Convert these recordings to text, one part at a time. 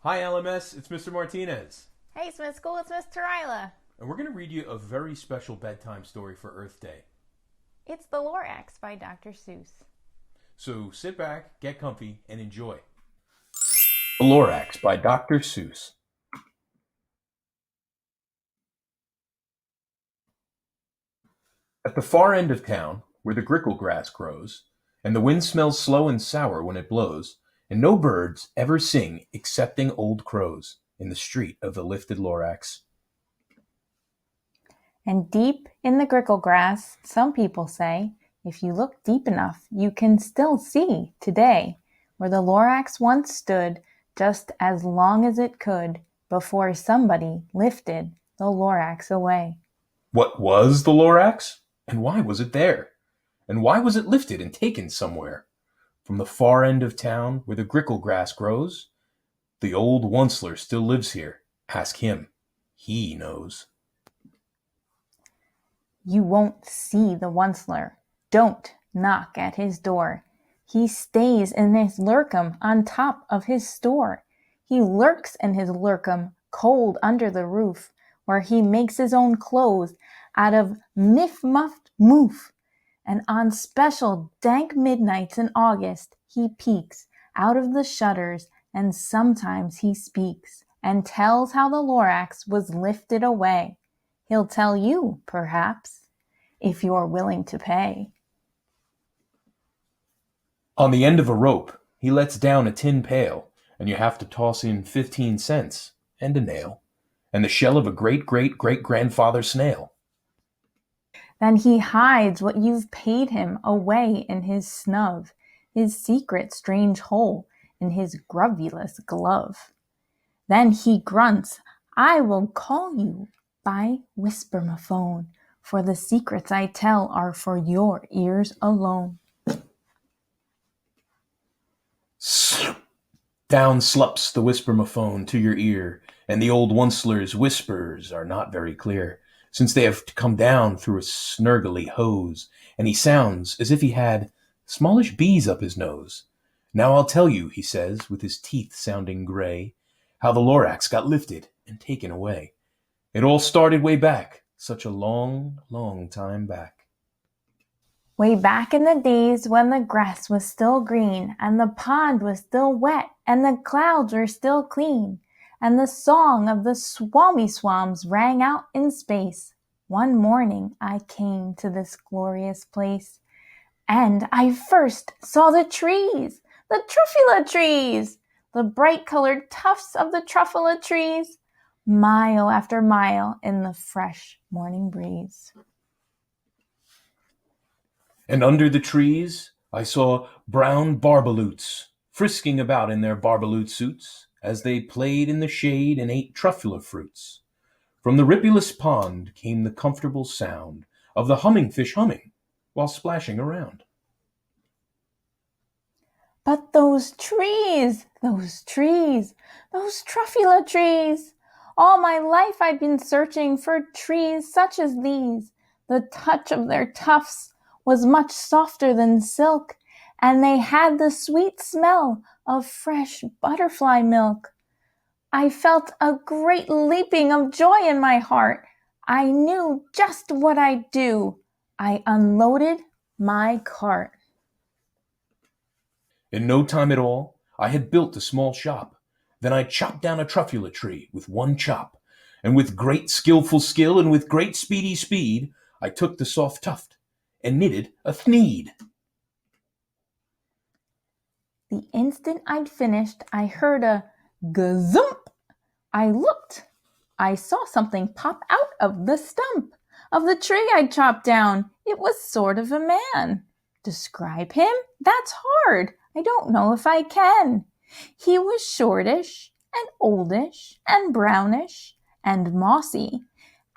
Hi LMS, it's Mr. Martinez. Hey, Smith School, it's Miss Tarila. And we're going to read you a very special bedtime story for Earth Day. It's the Lorax by Dr. Suess. So sit back, get comfy, and enjoy. The Lorax by Dr. Suess. At the far end of town, where the grickle grass grows, and the wind smells slow and sour when it blows, and no birds ever sing excepting old crows in the street of the lifted Lorax. And deep in the grickle grass, some people say, if you look deep enough, you can still see today where the Lorax once stood just as long as it could before somebody lifted the Lorax away. What was the Lorax? And why was it there? And why was it lifted and taken somewhere? From the far end of town where the grickle grass grows? The old Onceler still lives here. Ask him. He knows. You won't see the Onceler. Don't knock at his door. He stays in his lurkum on top of his store. He lurks in his lurkum cold under the roof, where he makes his own clothes out of miff-muffed moof. And on special dank midnights in August, he peeks out of the shutters, and sometimes he speaks and tells how the Lorax was lifted away. He'll tell you, perhaps, if you're willing to pay. On the end of a rope, he lets down a tin pail, and you have to toss in 15 cents and a nail, and the shell of a great-great-great-grandfather snail. Then he hides what you've paid him away in his snub, his secret strange hole in his grubulous glove. Then he grunts, I will call you by whispermaphone, for the secrets I tell are for your ears alone. Down slups the whispermaphone to your ear, and the old Onceler's whispers are not very clear, since they have come down through a snurgly hose, and he sounds as if he had smallish bees up his nose. Now I'll tell you, he says, with his teeth sounding gray, how the Lorax got lifted and taken away. It all started way back, such a long, long time back. Way back in the days when the grass was still green, and the pond was still wet, and the clouds were still clean, and the song of the swammy swams rang out in space. One morning I came to this glorious place, and I first saw the trees, the truffula trees, the bright-colored tufts of the truffula trees, mile after mile in the fresh morning breeze. And under the trees I saw brown barbaloots frisking about in their barbaloot suits as they played in the shade and ate truffula fruits. From the ripulous pond came the comfortable sound of the humming fish humming while splashing around. But those trees, those truffula trees! All my life I've been searching for trees such as these. The touch of their tufts was much softer than silk, and they had the sweet smell of fresh butterfly milk. I felt a great leaping of joy in my heart. I knew just what I'd do. I unloaded my cart. In no time at all, I had built a small shop. Then I chopped down a truffula tree with one chop, and with great skillful skill and with great speedy speed, I took the soft tuft and knitted a thneed. The instant I'd finished, I heard a gazump. I looked. I saw something pop out of the stump of the tree I'd chopped down. It was sort of a man. Describe him? That's hard. I don't know if I can. He was shortish and oldish and brownish and mossy,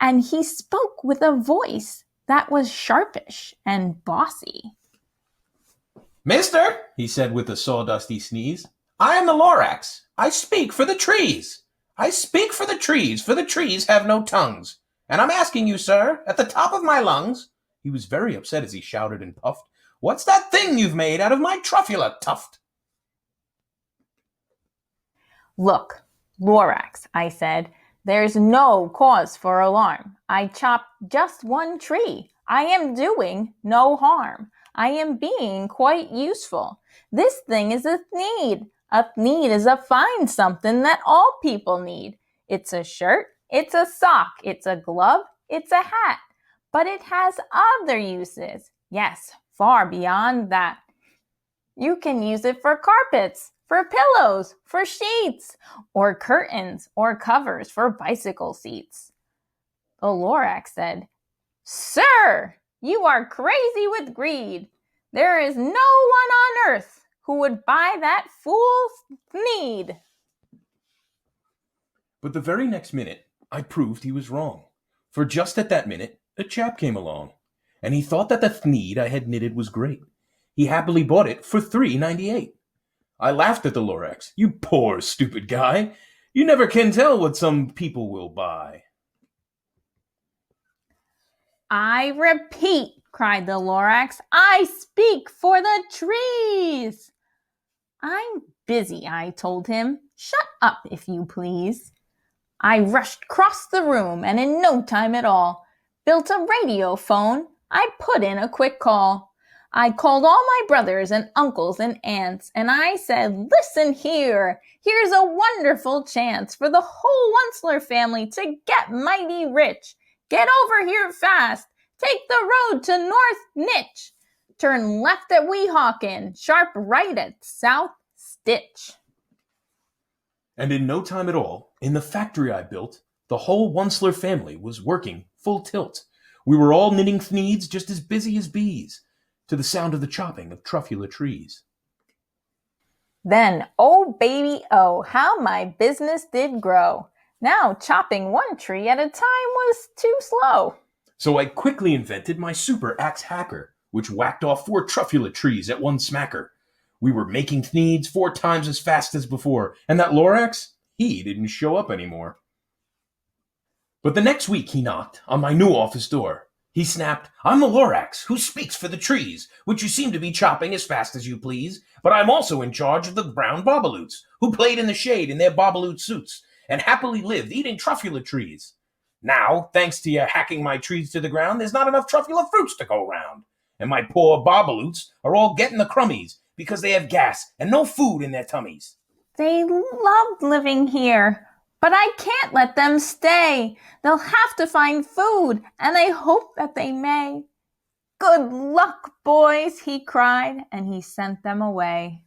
and he spoke with a voice that was sharpish and bossy. Mister, he said with a sawdusty sneeze, I am the Lorax. I speak for the trees. I speak for the trees have no tongues. And I'm asking you, sir, at the top of my lungs, he was very upset as he shouted and puffed, what's that thing you've made out of my truffula tuft? Look, Lorax, I said, there's no cause for alarm. I chopped just one tree. I am doing no harm. I am being quite useful. This thing is a need. A need is a fine something that all people need. It's a shirt, it's a sock, it's a glove, it's a hat. But it has other uses. Yes, far beyond that. You can use it for carpets, for pillows, for sheets, or curtains or covers for bicycle seats. The Lorax said, Sir, you are crazy with greed. There is no one on earth who would buy that fool's need. But the very next minute, I proved he was wrong. For just at that minute, a chap came along, and he thought that the thneed I had knitted was great. He happily bought it for $3.98. I laughed at the Lorax. You poor, stupid guy. You never can tell what some people will buy. I repeat, cried the Lorax, I speak for the trees. I'm busy, I told him. Shut up, if you please. I rushed across the room and in no time at all built a radio phone. I put in a quick call. I called all my brothers and uncles and aunts, and I said, listen here, here's a wonderful chance for the whole Onceler family to get mighty rich. Get over here fast. Take the road to North Nitch. Turn left at Weehawken, sharp right at South Stitch. And in no time at all, in the factory I built, the whole Onceler family was working full tilt. We were all knitting thneeds just as busy as bees, to the sound of the chopping of truffula trees. Then, oh baby, oh, how my business did grow. Now chopping one tree at a time was too slow. So I quickly invented my super axe hacker, which whacked off 4 truffula trees at one smacker. We were making thneeds 4 times as fast as before, and that Lorax, he didn't show up anymore. But the next week he knocked on my new office door. He snapped, I'm the Lorax, who speaks for the trees, which you seem to be chopping as fast as you please, but I'm also in charge of the brown boboloots, who played in the shade in their boboloot suits, and happily lived eating truffula trees. Now, thanks to your hacking my trees to the ground, there's not enough truffula fruits to go round, and my poor boboloots are all getting the crummies, because they have gas and no food in their tummies. They loved living here, but I can't let them stay. They'll have to find food, and I hope that they may. Good luck, boys, he cried, and he sent them away.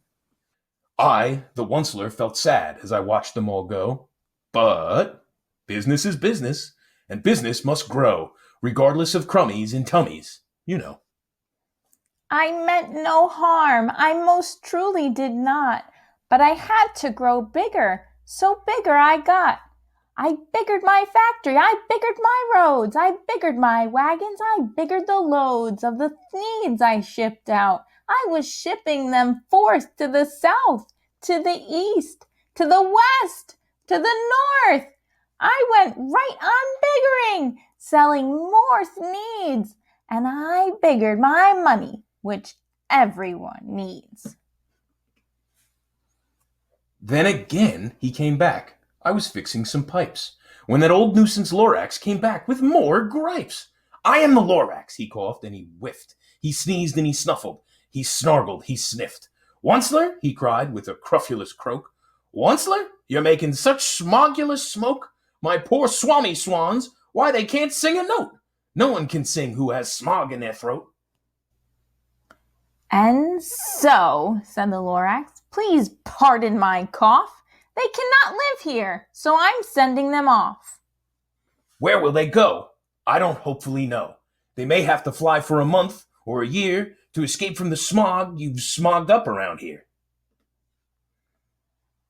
I, the Onceler, felt sad as I watched them all go. But business is business, and business must grow, regardless of crummies and tummies, you know. I meant no harm, I most truly did not, but I had to grow bigger, so bigger I got. I biggered my factory, I biggered my roads, I biggered my wagons, I biggered the loads of the thneeds I shipped out. I was shipping them forth to the south, to the east, to the west, to the north. I went right on biggering, selling more thneeds, and I biggered my money, which everyone needs. Then again he came back. I was fixing some pipes, when that old nuisance Lorax came back with more gripes. I am the Lorax, he coughed and he whiffed. He sneezed and he snuffled. He snargled, he sniffed. Onceler, he cried with a cruffulous croak. Onceler, you're making such smogulous smoke. My poor swami swans, why they can't sing a note. No one can sing who has smog in their throat. And so, said the Lorax, please pardon my cough. They cannot live here, so I'm sending them off. Where will they go? I don't hopefully know. They may have to fly for a month or a year to escape from the smog you've smogged up around here.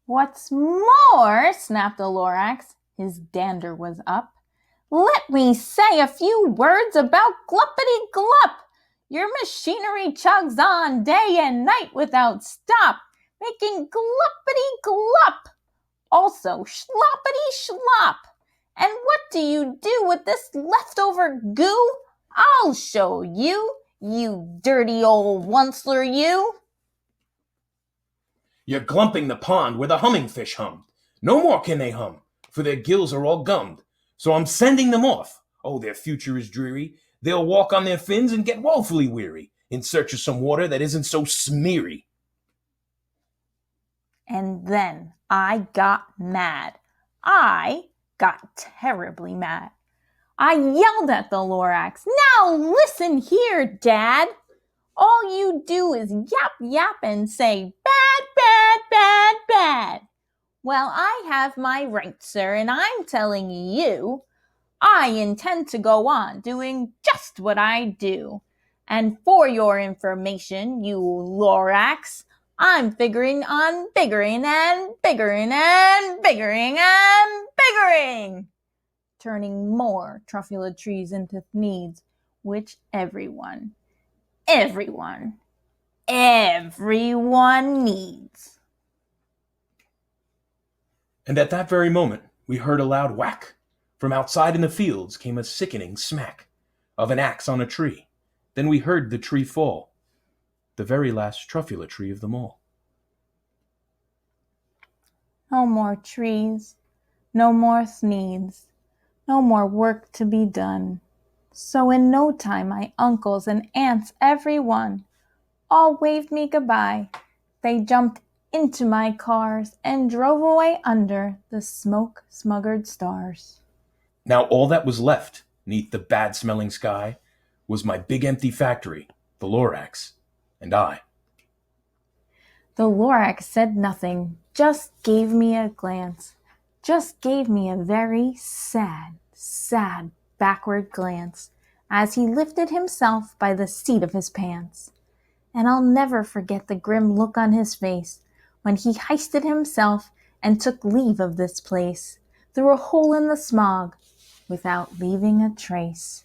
What's more, snapped the Lorax, his dander was up, let me say a few words about Gluppity-Glup. Your machinery chugs on day and night without stop, making Gluppity-Glup. Also Schloppity-Schlop. And what do you do with this leftover goo? I'll show you, you dirty old Onceler, you. You're glumping the pond where the humming fish hummed. No more can they hum, for their gills are all gummed. So I'm sending them off. Oh, their future is dreary. They'll walk on their fins and get woefully weary, in search of some water that isn't so smeary. And then I got mad. I got terribly mad. I yelled at the Lorax, "Now listen here, Dad. All you do is yap yap and say, bad, bad, bad, bad. Well, I have my rights, sir, and I'm telling you, I intend to go on doing just what I do. And for your information, you Lorax, I'm figuring on biggering and biggering and biggering and biggering, turning more truffula trees into needs, which everyone needs." And at that very moment, we heard a loud whack. From outside in the fields came a sickening smack of an axe on a tree. Then we heard the tree fall, the very last truffula tree of them all. No more trees, no more needs, no more work to be done. So in no time my uncles and aunts, every one, all waved me goodbye. They jumped into my cars and drove away under the smoke-smuggered stars. Now all that was left, 'neath the bad-smelling sky, was my big empty factory, the Lorax, and I. The Lorax said nothing, just gave me a glance, just gave me a very sad, sad backward glance as he lifted himself by the seat of his pants. And I'll never forget the grim look on his face when he hoisted himself and took leave of this place through a hole in the smog without leaving a trace.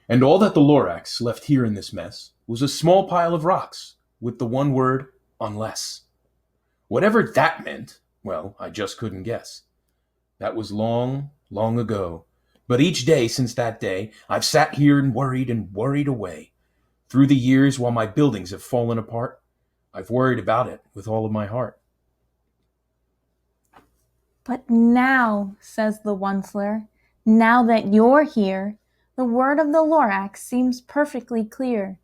And all that the Lorax left here in this mess was a small pile of rocks with the one word, unless. Whatever that meant, well, I just couldn't guess. That was long, long ago. But each day since that day, I've sat here and worried away. Through the years, while my buildings have fallen apart, I've worried about it with all of my heart. But now, says the Onceler, now that you're here, the word of the Lorax seems perfectly clear.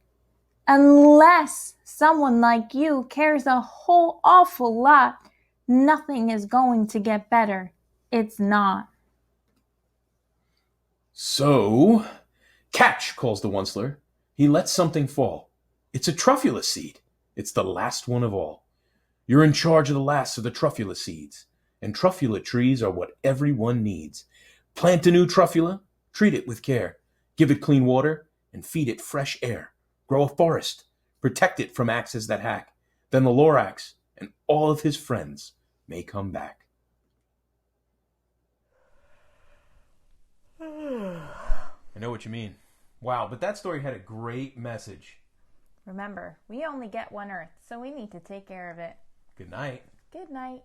Unless someone like you cares a whole awful lot, nothing is going to get better. It's not. So, catch, calls the Onceler. He lets something fall. It's a truffula seed. It's the last one of all. You're in charge of the last of the truffula seeds. And truffula trees are what everyone needs. Plant a new truffula, treat it with care. Give it clean water, and feed it fresh air. Grow a forest, protect it from axes that hack. Then the Lorax and all of his friends may come back. I know what you mean. Wow, but that story had a great message. Remember, we only get one Earth, so we need to take care of it. Good night. Good night.